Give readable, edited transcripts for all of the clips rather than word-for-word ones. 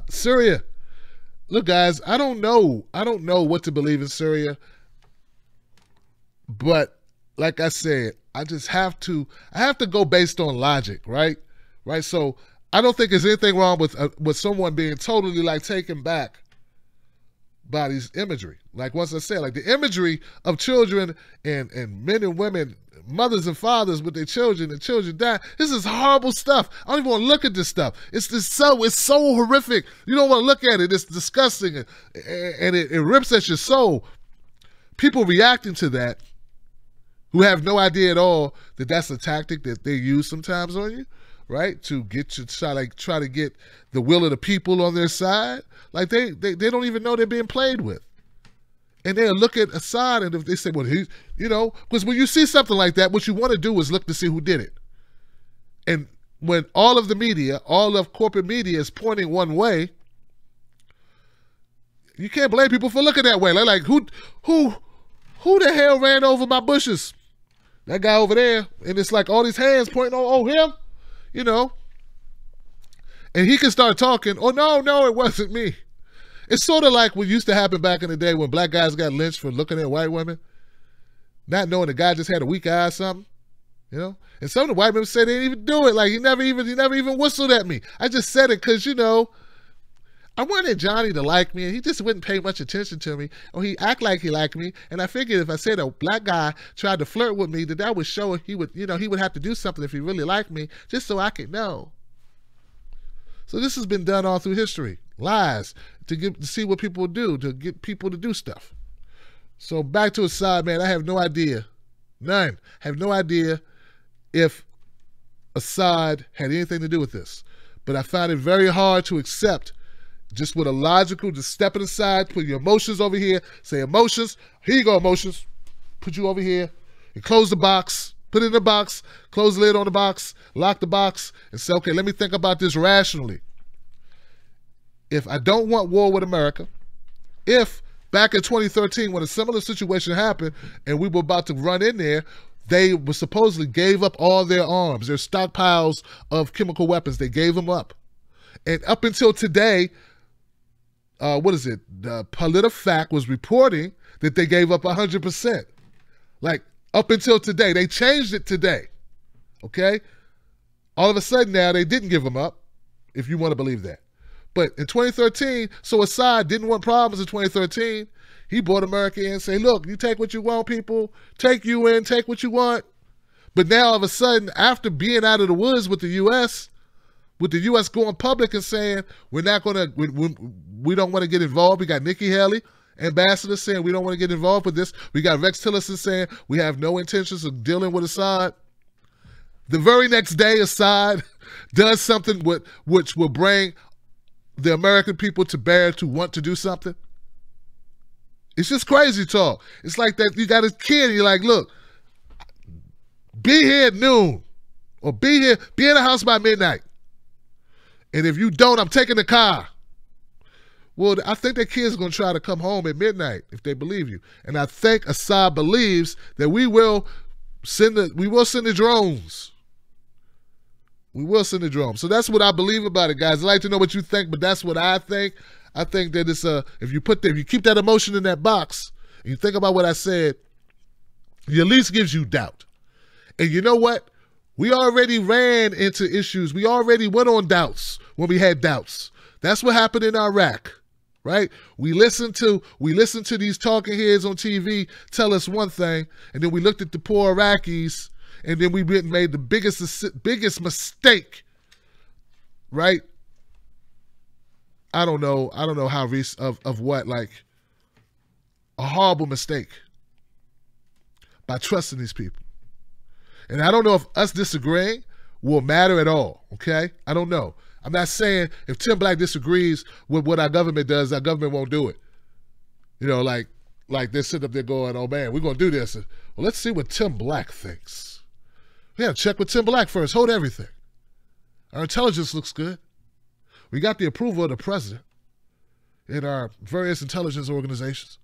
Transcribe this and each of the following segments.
Syria. Look, guys, I don't know. I don't know what to believe in Syria, but like I said, I just have to. I have to go based on logic, right? Right. So I don't think there's anything wrong with someone being totally like taken back by these imagery. Like once I said, like the imagery of children and men and women, mothers and fathers with their children and children die. This is horrible stuff. I don't even want to look at this stuff. It's so horrific. You don't want to look at it. It's disgusting and it rips at your soul. People reacting to that who have no idea at all that that's a tactic that they use sometimes on you, right? To get you try to get the will of the people on their side. Like they don't even know they're being played with. And they'll look at Assad and if they say, well, he's, because when you see something like that, what you want to do is look to see who did it. And when all of the media, all of corporate media is pointing one way, you can't blame people for looking that way. Like who the hell ran over my bushes? That guy over there. And it's like all these hands pointing, oh, him? And he can start talking, oh, no, it wasn't me. It's sort of like what used to happen back in the day when black guys got lynched for looking at white women, not knowing the guy just had a weak eye or something, And some of the white men say they didn't even do it. Like he never even whistled at me. I just said it because, I wanted Johnny to like me and he just wouldn't pay much attention to me. Or he act like he liked me. And I figured if I said a black guy tried to flirt with me, that would show he would have to do something if he really liked me, just so I could know. So this has been done all through history. Lies to see what people do, to get people to do stuff. So back to Assad, man, I have no idea. None. I have no idea if Assad had anything to do with this. But I find it very hard to accept just with a logical, just stepping aside, put your emotions over here, say emotions, here you go emotions, put you over here, and close the box, put it in the box, close the lid on the box, lock the box, and say, okay, let me think about this rationally. If I don't want war with America, if back in 2013 when a similar situation happened and we were about to run in there, they were supposedly gave up all their arms, their stockpiles of chemical weapons, they gave them up. And up until today, PolitiFact was reporting that they gave up 100%. Like up until today, they changed it today, okay? All of a sudden now they didn't give them up, if you want to believe that. But in 2013, so Assad didn't want problems in 2013. He brought America in and said, look, you take what you want, people. Take you in, take what you want. But now all of a sudden, after being out of the woods with the U.S., going public and saying, we don't want to get involved. We got Nikki Haley, ambassador, saying we don't want to get involved with this. We got Rex Tillerson saying we have no intentions of dealing with Assad. The very next day, Assad does something which will bring the American people to bear to want to do something. It's just crazy talk. It's like that you got a kid and you're like, look, be here at noon or be in the house by midnight. And if you don't, I'm taking the car. Well, I think that kid's going to try to come home at midnight if they believe you. And I think Assad believes that we will send the drones. We will send the drones. So that's what I believe about it, guys. I'd like to know what you think, but that's what I think. I think that it's if you keep that emotion in that box and you think about what I said, it at least gives you doubt. And you know what? We already ran into issues. We already went on doubts when we had doubts. That's what happened in Iraq, right? We listened to these talking heads on TV tell us one thing, and then we looked at the poor Iraqis, and then we made the biggest mistake, right? I don't know how of what, like a horrible mistake by trusting these people. And I don't know if us disagreeing will matter at all, okay? I don't know. I'm not saying if Tim Black disagrees with what our government does, our government won't do it. Like they're sitting up there going, oh man, we're going to do this. Well, let's see what Tim Black thinks. We got to check with Tim Black first. Hold everything. Our intelligence looks good. We got the approval of the president and our various intelligence organizations.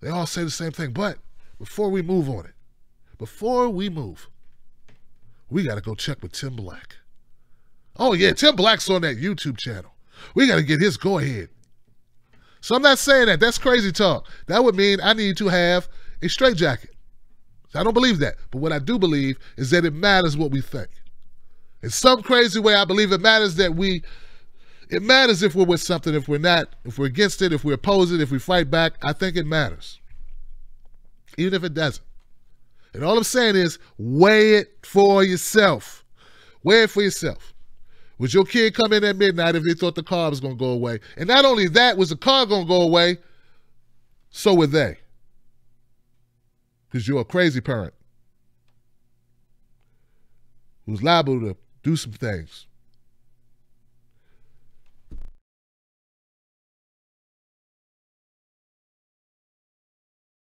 They all say the same thing. But before we move on it, we got to go check with Tim Black. Oh, yeah, Tim Black's on that YouTube channel. We got to get his go-ahead. So I'm not saying that. That's crazy talk. That would mean I need to have a straitjacket. I don't believe that. But what I do believe is that it matters what we think. In some crazy way, I believe it matters that it matters if we're with something, if we're not, if we're against it, if we oppose it, if we fight back. I think it matters. Even if it doesn't. And all I'm saying is weigh it for yourself. Weigh it for yourself. Would your kid come in at midnight if he thought the car was going to go away? And not only that, was the car going to go away, so would they. Because you're a crazy parent who's liable to do some things